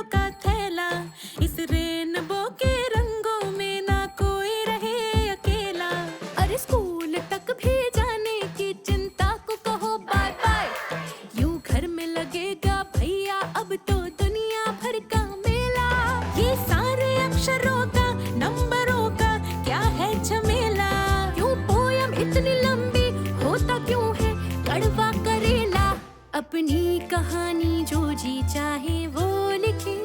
खुशियों का थैला, इस रेनबो के रंगों में ना कोई रहे अकेला। अरे स्कूल तक भी जाने की चिंता को कहो बाय बाय, यूं घर में लगेगा भैया अब तो दुनिया भर का मेला। ये सारे अक्षरों का नंबरों का क्या है झमेला, क्यों पोयम इतनी लंबी होता क्यों है कड़वा करेला। अपनी कहानी जो जी चाहे वो लिखे,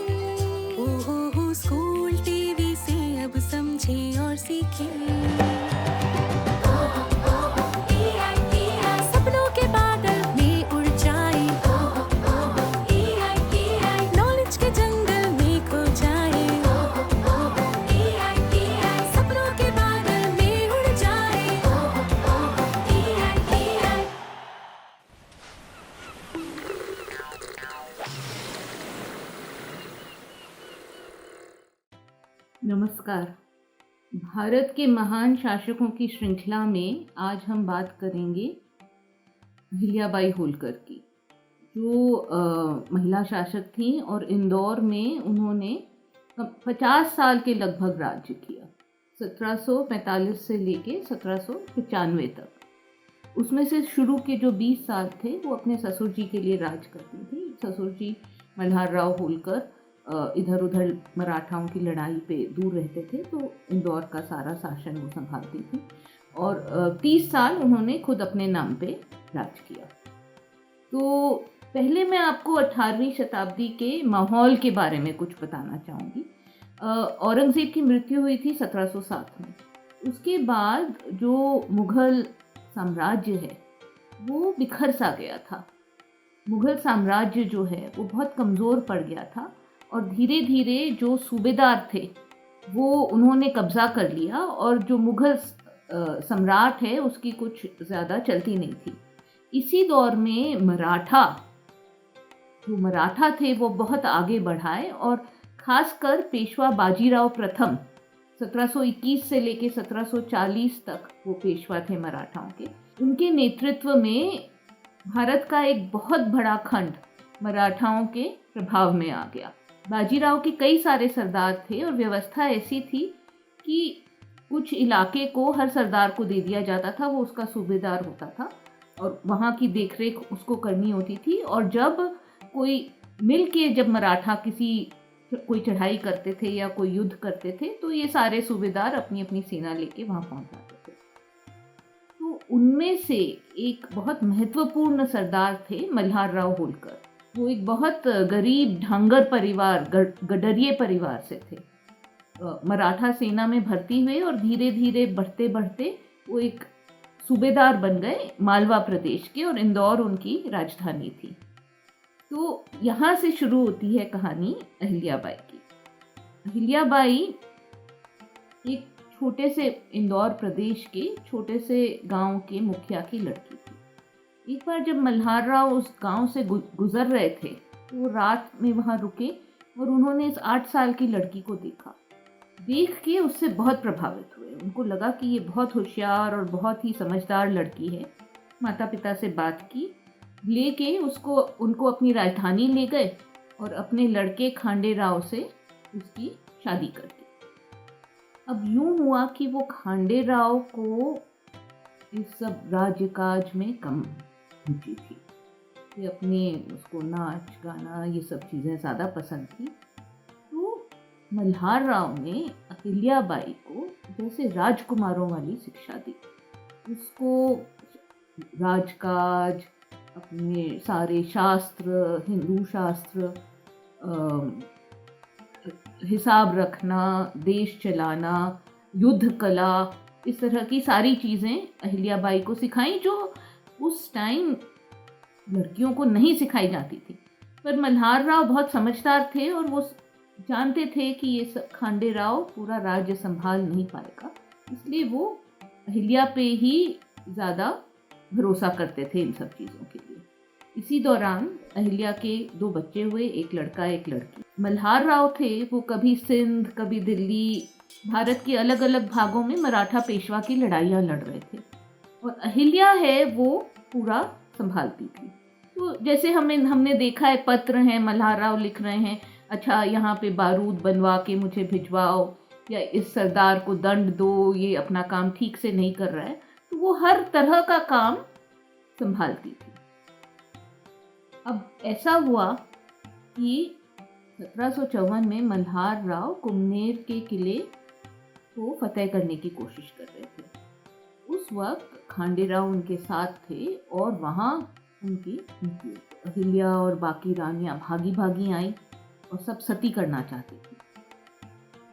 ओहो स्कूल टीवी से अब समझे और सीखे। सपनों के बादल में उड़ जाए, नॉलेज के जंगल में खो जाए। सपनों के बादल में उड़ जाए। नमस्कार। भारत के महान शासकों की श्रृंखला में आज हम बात करेंगे अहिल्याबाई होलकर की, जो महिला शासक थीं और इंदौर में उन्होंने 50 साल के लगभग राज्य किया, 1745 से लेके 1795 तक। उसमें से शुरू के जो 20 साल थे वो अपने ससुर जी के लिए राज करती थी। ससुर जी मल्हार राव होलकर इधर उधर मराठाओं की लड़ाई पे दूर रहते थे, तो इंदौर का सारा शासन वो संभालती थी और 30 साल उन्होंने खुद अपने नाम पे राज किया। तो पहले मैं आपको 18वीं शताब्दी के माहौल के बारे में कुछ बताना चाहूँगी। औरंगज़ेब की मृत्यु हुई थी 1707 में। उसके बाद जो मुग़ल साम्राज्य है वो बिखर सा गया था। मुग़ल साम्राज्य जो है वो बहुत कमज़ोर पड़ गया था और धीरे धीरे जो सूबेदार थे वो उन्होंने कब्ज़ा कर लिया और जो मुग़ल सम्राट है उसकी कुछ ज़्यादा चलती नहीं थी। इसी दौर में मराठा थे वो बहुत आगे बढ़ाए और ख़ासकर पेशवा बाजीराव प्रथम 1721 से लेके 1740 तक वो पेशवा थे मराठाओं के। उनके नेतृत्व में भारत का एक बहुत बड़ा खंड मराठाओं के प्रभाव में आ गया। बाजीराव के कई सारे सरदार थे और व्यवस्था ऐसी थी कि कुछ इलाके को हर सरदार को दे दिया जाता था, वो उसका सूबेदार होता था और वहाँ की देखरेख उसको करनी होती थी। और जब कोई मिल के जब मराठा कोई चढ़ाई करते थे या कोई युद्ध करते थे तो ये सारे सूबेदार अपनी अपनी सेना लेके वहाँ पहुँच जाते थे। तो उनमें से एक बहुत महत्वपूर्ण सरदार थे मल्हार राव होलकर। वो एक बहुत गरीब ढांगर परिवार, गडरिये परिवार से थे। मराठा सेना में भर्ती हुए और धीरे धीरे बढ़ते बढ़ते वो एक सूबेदार बन गए मालवा प्रदेश के और इंदौर उनकी राजधानी थी। तो यहाँ से शुरू होती है कहानी अहिल्याबाई की। अहिल्याबाई एक छोटे से इंदौर प्रदेश के छोटे से गांव के मुखिया की लड़की थी। एक बार जब मल्हार राव उस गांव से गुजर रहे थे तो वो रात में वहाँ रुके और उन्होंने इस 8 साल की लड़की को देखा। देख के उससे बहुत प्रभावित हुए। उनको लगा कि ये बहुत होशियार और बहुत ही समझदार लड़की है। माता पिता से बात की, लेके उनको अपनी राजधानी ले गए और अपने लड़के खांडे राव से उसकी शादी कर दी। अब यूं हुआ कि वो खांडे राव को इस सब राज्य काज में कम रुचि थी। ये उसको नाच गाना ये सब चीज़ें ज़्यादा पसंद थी। तो मल्हार राव ने अहिल्याबाई को जैसे राजकुमारों वाली शिक्षा दी। उसको राजकाज, अपने सारे शास्त्र, हिंदू शास्त्र, हिसाब रखना, देश चलाना, युद्ध कला, इस तरह की सारी चीज़ें अहिल्याबाई को सिखाई जो उस टाइम लड़कियों को नहीं सिखाई जाती थी। पर मल्हार राव बहुत समझदार थे और वो जानते थे कि ये खांडे राव पूरा राज्य संभाल नहीं पाएगा, इसलिए वो अहिल्या पे ही ज़्यादा भरोसा करते थे इन सब चीज़ों के लिए। इसी दौरान अहिल्या के 2 बच्चे हुए, एक लड़का एक लड़की। मल्हार राव थे वो कभी सिंध, कभी दिल्ली, भारत के अलग अलग भागों में मराठा पेशवा की लड़ाइयाँ लड़ रहे थे और अहिल्या है वो पूरा संभालती थी। तो जैसे हमने देखा है, पत्र हैं, मल्हार राव लिख रहे हैं, अच्छा यहाँ पे बारूद बनवा के मुझे भिजवाओ, या इस सरदार को दंड दो, ये अपना काम ठीक से नहीं कर रहा है। तो वो हर तरह का काम संभालती थी। अब ऐसा हुआ कि 1754 में मल्हार राव कुम्भनेर के किले को फतेह करने की कोशिश कर रहे थे। उस वक्त खांडेराव उनके साथ थे और वहाँ उनकी मृत्यु हो गई। अहिल्या और बाकी रानियां भागी भागी आई और सब सती करना चाहती थी।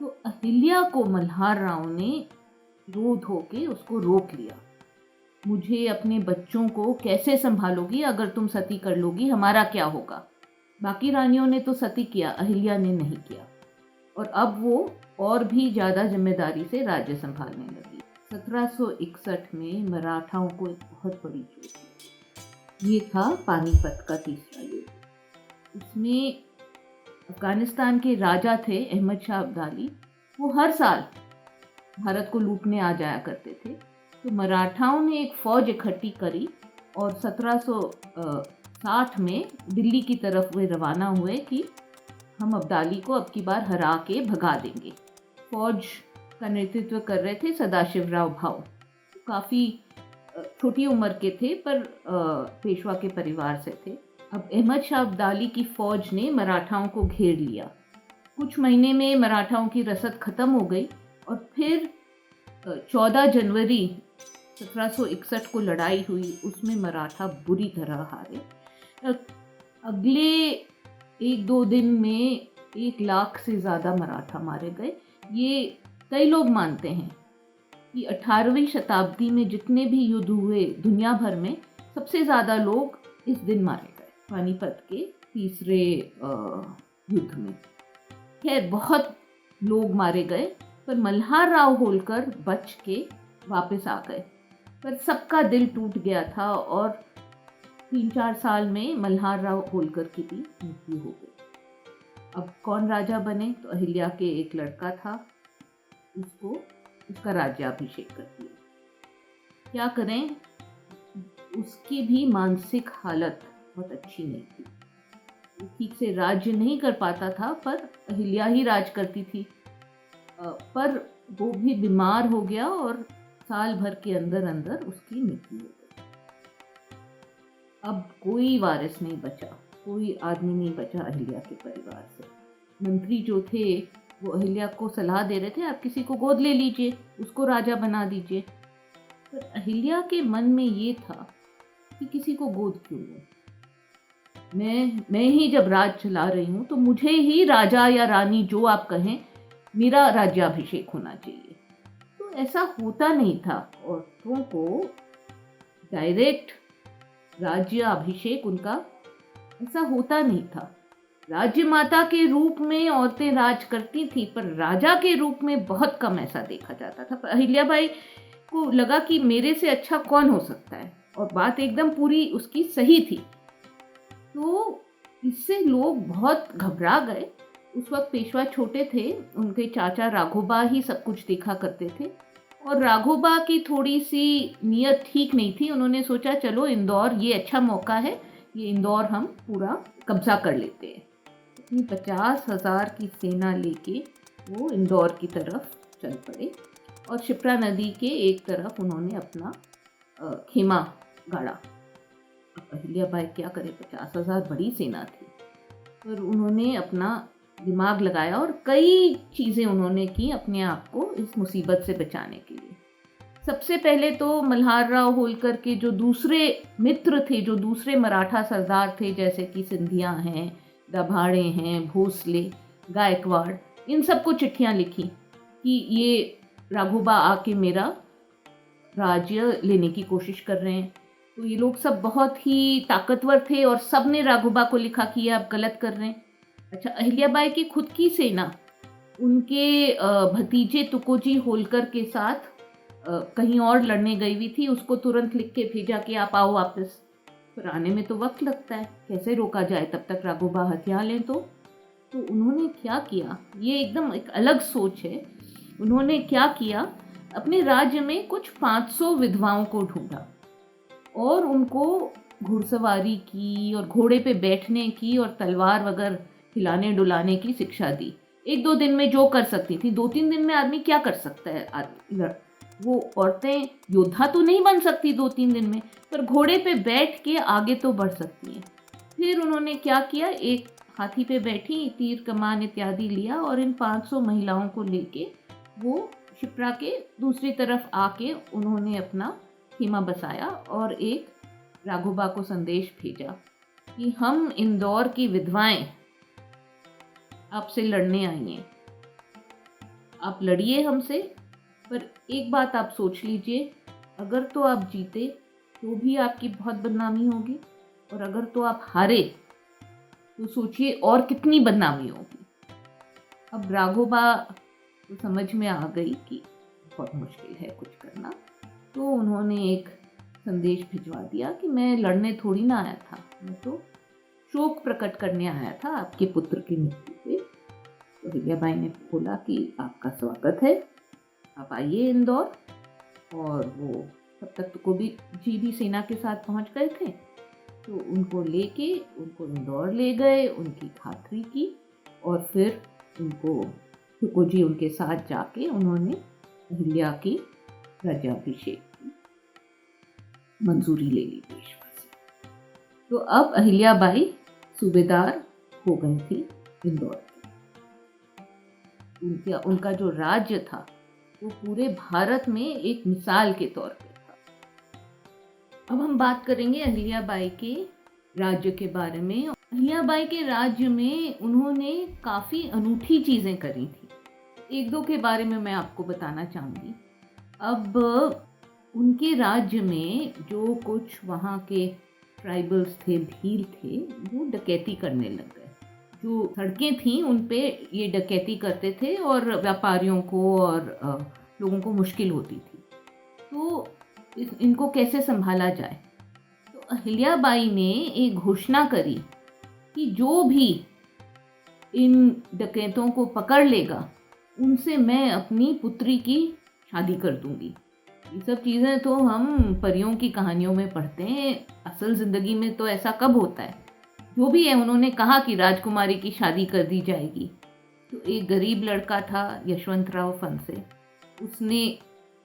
तो अहिल्या को मल्हार राव ने रो धो के उसको रोक लिया। मुझे अपने बच्चों को कैसे संभालोगी? अगर तुम सती कर लोगी हमारा क्या होगा? बाकी रानियों ने तो सती किया, अहिल्या ने नहीं किया। और अब वो और भी ज़्यादा जिम्मेदारी से राज्य संभालने लगी। 1761 में मराठाओं को एक बहुत बड़ी चोट लगी। ये था पानीपत का तीसरा युद्ध। इसमें अफगानिस्तान के राजा थे अहमद शाह अब्दाली। वो हर साल भारत को लूटने आ जाया करते थे। तो मराठाओं ने एक फौज इकट्ठी करी और 1760 में दिल्ली की तरफ वे रवाना हुए कि हम अब्दाली को अब की बार हरा के भगा देंगे। फौज का नेतृत्व कर रहे थे सदाशिवराव भाऊ। काफ़ी छोटी उम्र के थे पर पेशवा के परिवार से थे। अब अहमद शाह अब्दाली की फौज ने मराठाओं को घेर लिया। कुछ महीने में मराठाओं की रसद खत्म हो गई और फिर 14 जनवरी 1761 को लड़ाई हुई। उसमें मराठा बुरी तरह हारे। अगले 1-2 दिन में 1 लाख से ज़्यादा मराठा मारे गए। ये कई लोग मानते हैं कि 18वीं शताब्दी में जितने भी युद्ध हुए दुनिया भर में सबसे ज़्यादा लोग इस दिन मारे गए, पानीपत के तीसरे युद्ध में। खैर बहुत लोग मारे गए पर मल्हार राव होलकर बच के वापस आ गए। पर सबका दिल टूट गया था और 3-4 साल में मल्हार राव होलकर की भी मृत्यु हो गई। अब कौन राजा बने? तो अहिल्या के एक लड़का था, उसका राज्याभिषेक कर दिया। क्या करें, उसकी भी मानसिक हालत बहुत अच्छी नहीं थी। वो ठीक से राज्य नहीं कर पाता था पर अहिल्या ही राज करती थी। पर वो भी बीमार हो गया और साल भर के अंदर अंदर उसकी मृत्यु हो गई। अब कोई वारिस नहीं बचा, कोई आदमी नहीं बचा अहिल्या के परिवार से। मंत्री जो थे वो अहिल्या को सलाह दे रहे थे आप किसी को गोद ले लीजिए, उसको राजा बना दीजिए। पर अहिल्या के मन में ये था कि किसी को गोद क्यों लूं, मैं ही जब राज चला रही हूँ तो मुझे ही राजा या रानी जो आप कहें मेरा राज्याभिषेक होना चाहिए। तो ऐसा होता नहीं था। औरतों को डायरेक्ट राज्याभिषेक उनका ऐसा होता नहीं था। राज्य माता के रूप में औरतें राज करती थी पर राजा के रूप में बहुत कम ऐसा देखा जाता था। अहिल्याबाई को लगा कि मेरे से अच्छा कौन हो सकता है, और बात एकदम पूरी उसकी सही थी। तो इससे लोग बहुत घबरा गए। उस वक्त पेशवा छोटे थे, उनके चाचा राघोबा ही सब कुछ देखा करते थे और राघोबा की थोड़ी सी नीयत ठीक नहीं थी। उन्होंने सोचा चलो इंदौर ये अच्छा मौका है, ये इंदौर हम पूरा कब्जा कर लेते हैं। अपनी 50,000 की सेना लेके वो इंदौर की तरफ चल पड़े और शिप्रा नदी के एक तरफ उन्होंने अपना खेमा गाड़ा। अहिल्याबाई क्या करे, 50,000 बड़ी सेना थी, पर उन्होंने अपना दिमाग लगाया और कई चीज़ें उन्होंने की अपने आप को इस मुसीबत से बचाने के लिए। सबसे पहले तो मल्हार राव होलकर के जो दूसरे मित्र थे, जो दूसरे मराठा सरदार थे, जैसे कि सिंधिया हैं, दभाड़े हैं, भोसले, गायकवाड़, इन सबको चिट्ठियाँ लिखी कि ये राघोबा आके मेरा राज्य लेने की कोशिश कर रहे हैं। तो ये लोग सब बहुत ही ताकतवर थे और सब ने राघोबा को लिखा कि ये आप गलत कर रहे हैं। अच्छा, अहिल्याबाई की खुद की सेना उनके भतीजे तुकोजी होलकर के साथ कहीं और लड़ने गई हुई थी। उसको तुरंत लिख के भेजा कि आप आओ वापस, पर आने में तो वक्त लगता है, कैसे रोका जाए, तब तक राघोबा हथियार लें। तो उन्होंने क्या किया, ये एकदम एक अलग सोच है। उन्होंने क्या किया, अपने राज्य में कुछ 500 विधवाओं को ढूंढा और उनको घुड़सवारी की और घोड़े पे बैठने की और तलवार वगैरह खिलाने डुलाने की शिक्षा दी। 1-2 दिन में जो कर सकती थी, 2-3 दिन में आदमी क्या कर सकता है? वो औरतें योद्धा तो नहीं बन सकती 2-3 दिन में, पर घोड़े पे बैठ के आगे तो बढ़ सकती हैं। फिर उन्होंने क्या किया, एक हाथी पे बैठी, तीर कमान इत्यादि लिया और इन 500 महिलाओं को लेके वो शिप्रा के दूसरी तरफ आके उन्होंने अपना खीमा बसाया और एक राघोबा को संदेश भेजा कि हम इंदौर की विधवाएं आपसे लड़ने आई हैं, आप लड़िए हमसे, पर एक बात आप सोच लीजिए, अगर तो आप जीते तो भी आपकी बहुत बदनामी होगी, और अगर तो आप हारे तो सोचिए और कितनी बदनामी होगी। अब राघोबा को समझ में आ गई कि बहुत मुश्किल है कुछ करना, तो उन्होंने एक संदेश भिजवा दिया कि मैं लड़ने थोड़ी ना आया था, मैं तो शोक प्रकट करने आया था आपके पुत्र की मृत्यु पे। तो अहिल्याबाई ने बोला कि आपका स्वागत है, आप आइए इंदौर। और वो तब तक तो जी भी सेना के साथ पहुंच गए थे, तो उनको लेके उनको इंदौर ले गए, उनकी खातरी की और फिर उनको जी उनके साथ जाके उन्होंने अहिल्या की राज्याभिषेक की मंजूरी ले ली पेशवा से। तो अब अहिल्याबाई सूबेदार हो गई थी इंदौर की। उनका जो राज्य था वो पूरे भारत में एक मिसाल के तौर पे था। अब हम बात करेंगे अहिल्याबाई के राज्य के बारे में। अहिल्याबाई के राज्य में उन्होंने काफ़ी अनूठी चीज़ें करी थी। 1-2 के बारे में मैं आपको बताना चाहूँगी। अब उनके राज्य में जो कुछ वहाँ के ट्राइबल्स थे, भील थे, वो डकैती करने लग गए। जो सड़कें थीं उन पे ये डकैती करते थे और व्यापारियों को और लोगों को मुश्किल होती थी। तो इनको कैसे संभाला जाए? तो अहिल्याबाई ने एक घोषणा करी कि जो भी इन डकैतों को पकड़ लेगा उनसे मैं अपनी पुत्री की शादी कर दूंगी। ये सब चीज़ें तो हम परियों की कहानियों में पढ़ते हैं, असल ज़िंदगी में तो ऐसा कब होता है? जो भी है, उन्होंने कहा कि राजकुमारी की शादी कर दी जाएगी। तो एक गरीब लड़का था यशवंतराव फनसे, उसने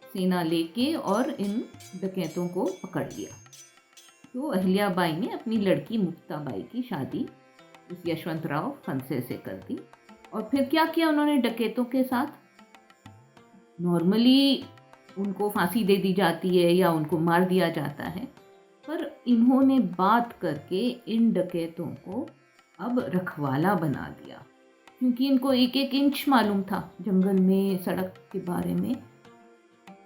सेना लेके और इन डकैतों को पकड़ लिया। तो अहिल्याबाई ने अपनी लड़की मुक्ताबाई की शादी उस यशवंतराव फनसे से कर दी। और फिर क्या किया उन्होंने डकैतों के साथ? नॉर्मली उनको फांसी दे दी जाती है या उनको मार दिया जाता है, पर इन्होंने बात करके इन डकैतों को अब रखवाला बना दिया, क्योंकि इनको एक एक इंच मालूम था जंगल में, सड़क के बारे में।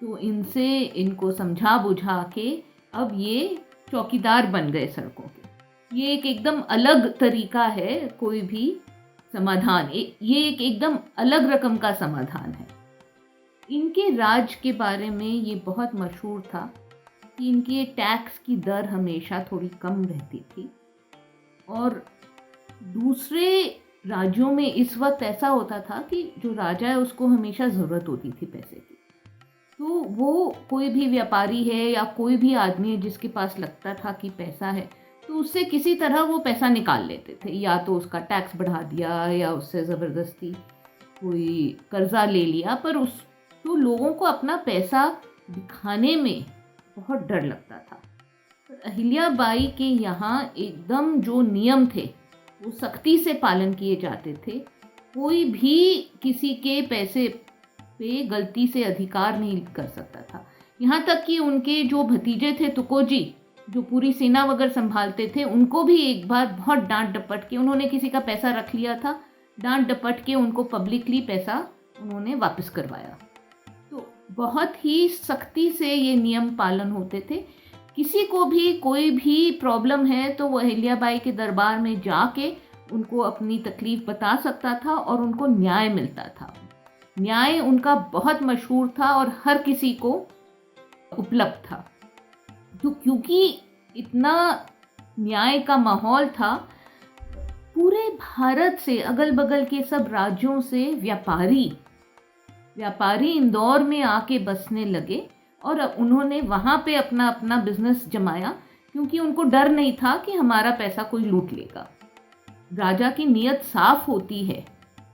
तो इनको समझा बुझा के अब ये चौकीदार बन गए सड़कों के। ये एक एकदम अलग तरीका है, कोई भी समाधान, ये एक एकदम अलग रकम का समाधान है। इनके राज के बारे में ये बहुत मशहूर था कि इनके टैक्स की दर हमेशा थोड़ी कम रहती थी, और दूसरे राज्यों में इस वक्त ऐसा होता था कि जो राजा है उसको हमेशा ज़रूरत होती थी पैसे की। तो वो कोई भी व्यापारी है या कोई भी आदमी है जिसके पास लगता था कि पैसा है, तो उससे किसी तरह वो पैसा निकाल लेते थे, या तो उसका टैक्स बढ़ा दिया या उससे ज़बरदस्ती कोई कर्जा ले लिया। पर तो लोगों को अपना पैसा दिखाने में बहुत डर लगता था। पर अहिल्याबाई के यहाँ एकदम जो नियम थे वो सख्ती से पालन किए जाते थे। कोई भी किसी के पैसे पे गलती से अधिकार नहीं कर सकता था। यहाँ तक कि उनके जो भतीजे थे तुकोजी, जो पूरी सेना वगैरह संभालते थे, उनको भी एक बार बहुत डांट डपट के, उन्होंने किसी का पैसा रख लिया था, डांट डपट के उनको पब्लिकली पैसा उन्होंने वापस करवाया। तो बहुत ही सख्ती से ये नियम पालन होते थे। किसी को भी कोई भी प्रॉब्लम है तो वो अहिल्याबाई के दरबार में जाके उनको अपनी तकलीफ बता सकता था और उनको न्याय मिलता था। न्याय उनका बहुत मशहूर था और हर किसी को उपलब्ध था। तो क्योंकि इतना न्याय का माहौल था, पूरे भारत से, अगल बगल के सब राज्यों से व्यापारी इंदौर में आके बसने लगे और उन्होंने वहाँ पे अपना अपना बिजनेस जमाया, क्योंकि उनको डर नहीं था कि हमारा पैसा कोई लूट लेगा। राजा की नीयत साफ होती है,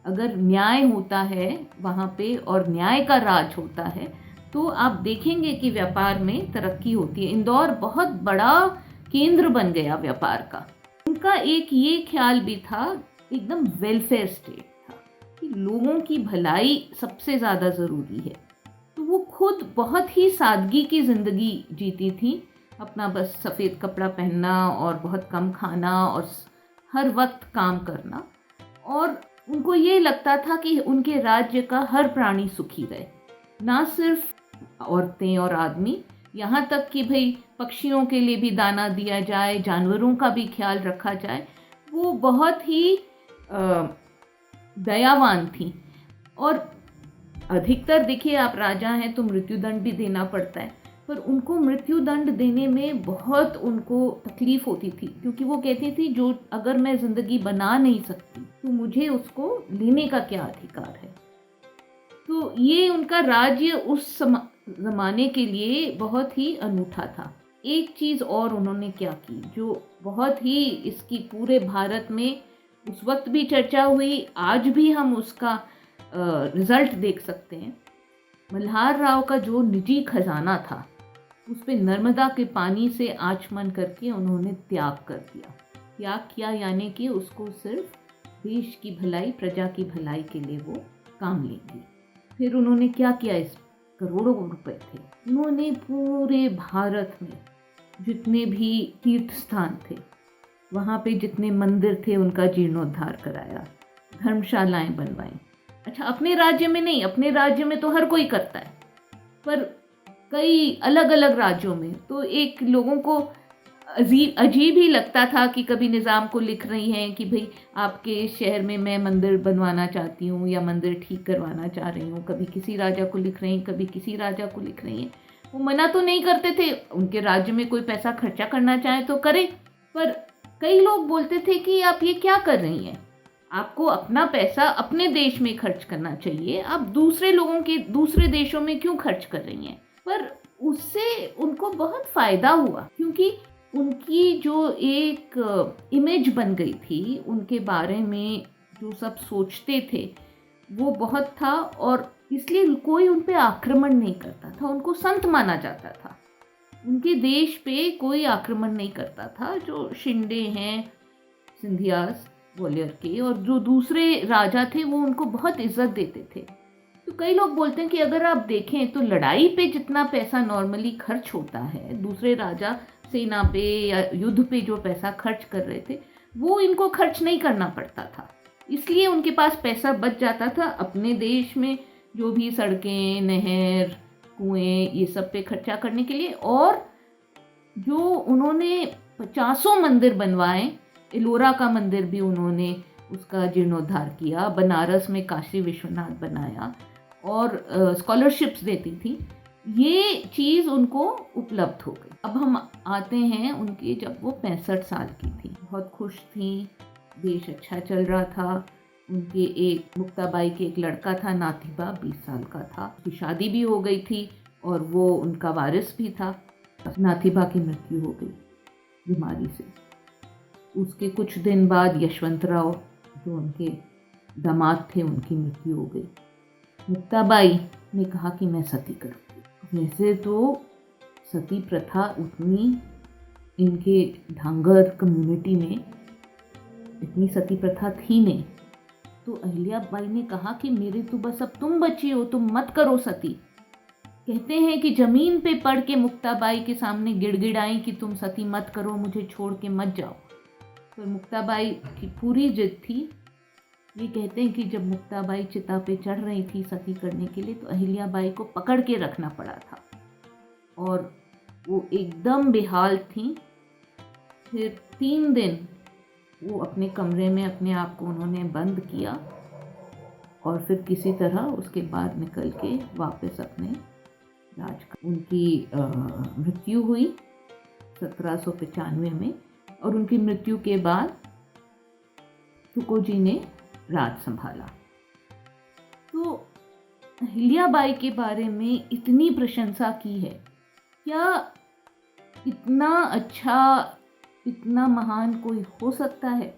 अगर न्याय होता है वहाँ पे और न्याय का राज होता है, तो आप देखेंगे कि व्यापार में तरक्की होती है। इंदौर बहुत बड़ा केंद्र बन गया व्यापार का। उनका एक ये ख्याल भी था, एकदम वेलफेयर स्टेट था कि लोगों की भलाई सबसे ज़्यादा ज़रूरी है। तो वो खुद बहुत ही सादगी की ज़िंदगी जीती थी, अपना बस सफ़ेद कपड़ा पहनना और बहुत कम खाना और हर वक्त काम करना। और उनको ये लगता था कि उनके राज्य का हर प्राणी सुखी रहे, ना सिर्फ औरतें और आदमी, यहाँ तक कि भाई पक्षियों के लिए भी दाना दिया जाए, जानवरों का भी ख्याल रखा जाए। वो बहुत ही दयावान थी। और अधिकतर देखिए, आप राजा हैं तो मृत्युदंड भी देना पड़ता है, पर उनको मृत्युदंड देने में बहुत उनको तकलीफ होती थी, क्योंकि वो कहती थी जो अगर मैं ज़िंदगी बना नहीं सकती तो मुझे उसको लेने का क्या अधिकार है। तो ये उनका राज्य उस ज़माने के लिए बहुत ही अनूठा था। एक चीज़ और उन्होंने क्या की जो बहुत ही इसकी पूरे भारत में उस वक्त भी चर्चा हुई, आज भी हम उसका रिज़ल्ट देख सकते हैं। मल्हार राव का जो निजी खजाना था उस पे नर्मदा के पानी से आचमन करके उन्होंने त्याग कर दिया। त्याग किया यानी कि उसको सिर्फ देश की भलाई, प्रजा की भलाई के लिए वो काम लेंगी। फिर उन्होंने क्या किया, इस करोड़ों रुपए थे, उन्होंने पूरे भारत में जितने भी तीर्थ स्थान थे, वहाँ पे जितने मंदिर थे, उनका जीर्णोद्धार कराया, धर्मशालाएं बनवाई। अच्छा, अपने राज्य में नहीं, अपने राज्य में तो हर कोई करता है, पर कई अलग अलग राज्यों में तो एक लोगों को अजीब ही लगता था कि कभी निज़ाम को लिख रही हैं कि भाई आपके शहर में मैं मंदिर बनवाना चाहती हूँ या मंदिर ठीक करवाना चाह रही हूँ। कभी किसी राजा को लिख रही हैं, कभी किसी राजा को लिख रही हैं। वो मना तो नहीं करते थे, उनके राज्य में कोई पैसा खर्चा करना चाहे तो करे, पर कई लोग बोलते थे कि आप ये क्या कर रही हैं, आपको अपना पैसा अपने देश में खर्च करना चाहिए, आप दूसरे लोगों के दूसरे देशों में क्यों खर्च कर रही हैं। पर उससे उनको बहुत फ़ायदा हुआ, क्योंकि उनकी जो एक इमेज बन गई थी, उनके बारे में जो सब सोचते थे वो बहुत था, और इसलिए कोई उन पे आक्रमण नहीं करता था, उनको संत माना जाता था। उनके देश पे कोई आक्रमण नहीं करता था। जो शिंदे हैं, सिंधियास ग्वालियर के, और जो दूसरे राजा थे वो उनको बहुत इज्जत देते थे। तो कई लोग बोलते हैं कि अगर आप देखें तो लड़ाई पे जितना पैसा नॉर्मली खर्च होता है, दूसरे राजा सेना पे या युद्ध पे जो पैसा खर्च कर रहे थे, वो इनको खर्च नहीं करना पड़ता था, इसलिए उनके पास पैसा बच जाता था अपने देश में जो भी सड़कें, नहर, कुएं, ये सब पे खर्चा करने के लिए। और जो उन्होंने 50 मंदिर बनवाए, एलोरा का मंदिर भी उन्होंने उसका जीर्णोद्धार किया, बनारस में काशी विश्वनाथ बनाया, और स्कॉलरशिप्स देती थी। ये चीज़ उनको उपलब्ध हो गई। अब हम आते हैं उनके, जब वो 65 साल की थी, बहुत खुश थी, देश अच्छा चल रहा था। उनके एक मुक्ताबाई के एक लड़का था, नाथिबा, 20 साल का था, उसकी शादी भी हो गई थी और वो उनका वारिस भी था। नाथिबा की मृत्यु हो गई बीमारी से। उसके कुछ दिन बाद यशवंतराव जो उनके दामाद थे, उनकी मृत्यु हो गई। मुक्ताबाई ने कहा कि मैं सती करूँगी। वैसे तो सती प्रथा उतनी इनके ढांगर कम्युनिटी में इतनी सती प्रथा थी नहीं, तो अहिल्याबाई ने कहा कि मेरे तो बस अब तुम बची हो, तुम मत करो सती। कहते हैं कि जमीन पे पड़ के मुक्ताबाई के सामने गिड़गिड़ाई कि तुम सती मत करो, मुझे छोड़ के मत जाओ। तो मुक्ताबाई की पूरी जिद थी। ये कहते हैं कि जब मुक्ताबाई चिता पे चढ़ रही थी सती करने के लिए, तो अहिल्याबाई को पकड़ के रखना पड़ा था और वो एकदम बेहाल थी। फिर 3 दिन वो अपने कमरे में अपने आप को उन्होंने बंद किया और फिर किसी तरह उसके बाद निकल के वापस अपने राज का। उनकी मृत्यु हुई 1795 में, और उनकी मृत्यु के बाद तुकोजी ने राज संभाला। तो अहिल्याबाई के बारे में इतनी प्रशंसा की है। क्या इतना अच्छा, इतना महान कोई हो सकता है?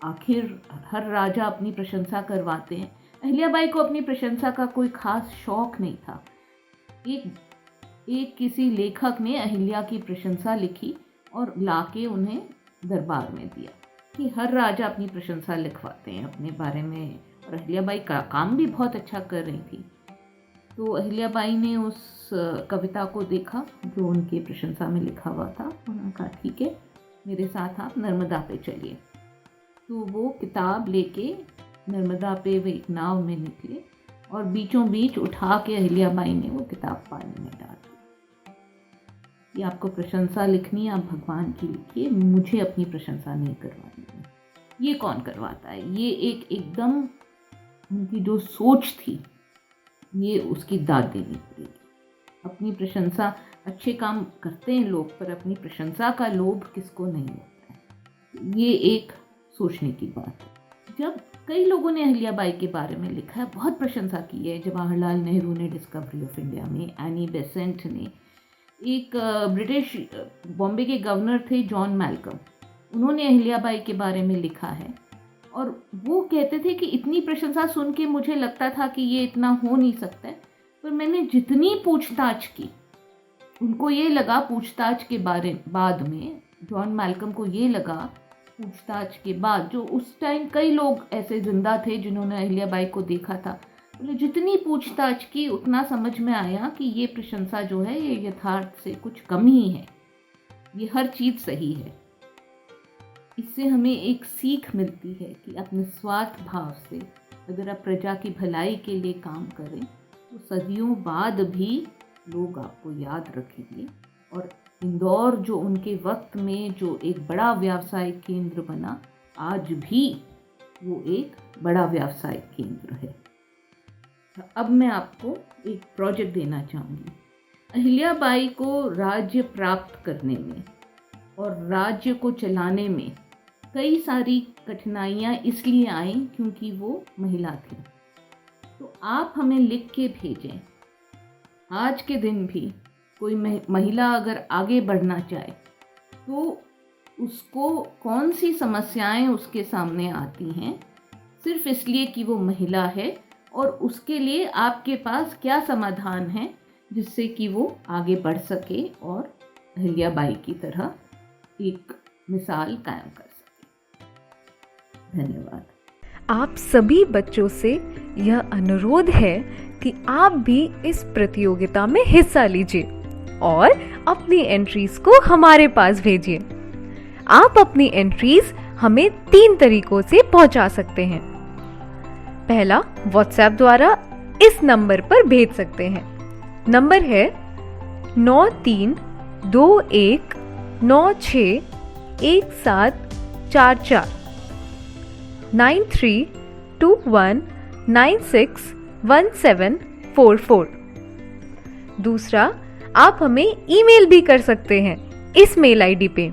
आखिर हर राजा अपनी प्रशंसा करवाते हैं। अहिल्याबाई को अपनी प्रशंसा का कोई खास शौक नहीं था। एक किसी लेखक ने अहिल्या की प्रशंसा लिखी और लाके उन्हें दरबार में दिया कि हर राजा अपनी प्रशंसा लिखवाते हैं अपने बारे में, और अहिल्याबाई का काम भी बहुत अच्छा कर रही थी। तो अहिल्याबाई ने उस कविता को देखा जो उनके प्रशंसा में लिखा हुआ था। उन्होंने कहा ठीक है, मेरे साथ आप नर्मदा पे चलिए। तो वो किताब लेके नर्मदा पे वो एक नाव में निकले और बीचों बीच उठा के अहिल्याबाई ने वो किताब पानी में डाल दी कि आपको प्रशंसा लिखनी है, आप भगवान की लिखिए, मुझे अपनी प्रशंसा नहीं करवानी है। ये कौन करवाता है? ये एकदम उनकी जो सोच थी, ये उसकी दाद देनी पड़ेगी। अपनी प्रशंसा, अच्छे काम करते हैं लोग, पर अपनी प्रशंसा का लोभ किसको नहीं होता है। ये एक सोचने की बात है। जब कई लोगों ने अहिल्याबाई के बारे में लिखा है, बहुत प्रशंसा की है। जवाहरलाल नेहरू ने डिस्कवरी ऑफ इंडिया में, एनी बेसेंट ने, एक ब्रिटिश बॉम्बे के गवर्नर थे जॉन मैल्कम, उन्होंने अहिल्याबाई के बारे में लिखा है। और वो कहते थे कि इतनी प्रशंसा सुन के मुझे लगता था कि ये इतना हो नहीं सकता है, पर मैंने जितनी पूछताछ की, उनको ये लगा पूछताछ के बाद में, जॉन मैल्कम को ये लगा पूछताछ के बाद, जो उस टाइम कई लोग ऐसे जिंदा थे जिन्होंने अहिल्याबाई को देखा था, बोले जितनी पूछताछ की उतना समझ में आया कि ये प्रशंसा जो है ये यथार्थ से कुछ कम ही है, ये हर चीज़ सही है। इससे हमें एक सीख मिलती है कि अपने स्वार्थ भाव से अगर आप प्रजा की भलाई के लिए काम करें तो सदियों बाद भी लोग आपको याद रखेंगे। और इंदौर जो उनके वक्त में जो एक बड़ा व्यावसायिक केंद्र बना, आज भी वो एक बड़ा व्यावसायिक केंद्र है। अब मैं आपको एक प्रोजेक्ट देना चाहूँगी। अहिल्याबाई को राज्य प्राप्त करने में और राज्य को चलाने में कई सारी कठिनाइयाँ इसलिए आई क्योंकि वो महिला थी। तो आप हमें लिख के भेजें, आज के दिन भी कोई महिला अगर आगे बढ़ना चाहे तो उसको कौन सी समस्याएं उसके सामने आती हैं, सिर्फ इसलिए कि वो महिला है, और उसके लिए आपके पास क्या समाधान है जिससे कि वो आगे बढ़ सके और अहिल्याबाई की तरह एक मिसाल कायम कर सके। धन्यवाद। आप सभी बच्चों से यह अनुरोध है कि आप भी इस प्रतियोगिता में हिस्सा लीजिए और अपनी एंट्रीज को हमारे पास भेजिए। आप अपनी एंट्रीज हमें 3 तरीकों से पहुंचा सकते हैं। पहला, व्हाट्सएप द्वारा इस नंबर पर भेज सकते हैं। नंबर है 9321961744 9321961744। दूसरा, आप हमें ईमेल भी कर सकते हैं इस मेल आईडी पे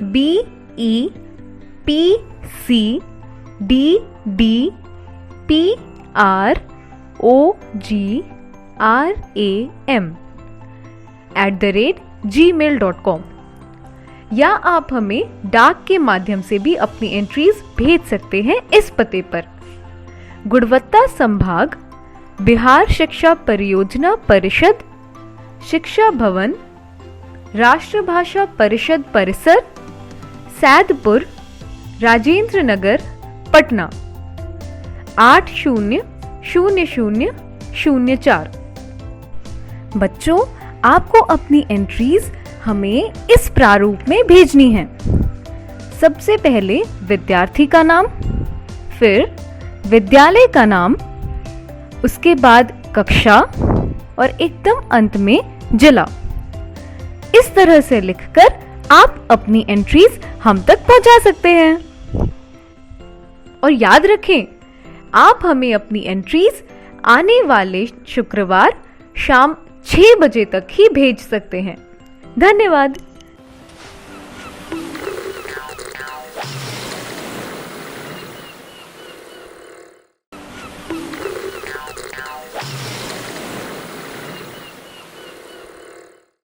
BEPCDPROGRAM@gmail.com, या आप हमें डाक के माध्यम से भी अपनी एंट्रीज भेज सकते हैं इस पते पर। गुणवत्ता संभाग, बिहार शिक्षा परियोजना परिषद, शिक्षा भवन, राष्ट्रभाषा परिषद परिसर, सैदपुर, राजेंद्र नगर, पटना 800004। बच्चों, आपको अपनी एंट्रीज हमें इस प्रारूप में भेजनी है। सबसे पहले विद्यार्थी का नाम, फिर विद्यालय का नाम, उसके बाद कक्षा और एकदम अंत में जिला। इस तरह से लिखकर आप अपनी एंट्रीज हम तक पहुंचा सकते हैं। और याद रखें, आप हमें अपनी एंट्रीज आने वाले शुक्रवार शाम 6 बजे तक ही भेज सकते हैं। धन्यवाद।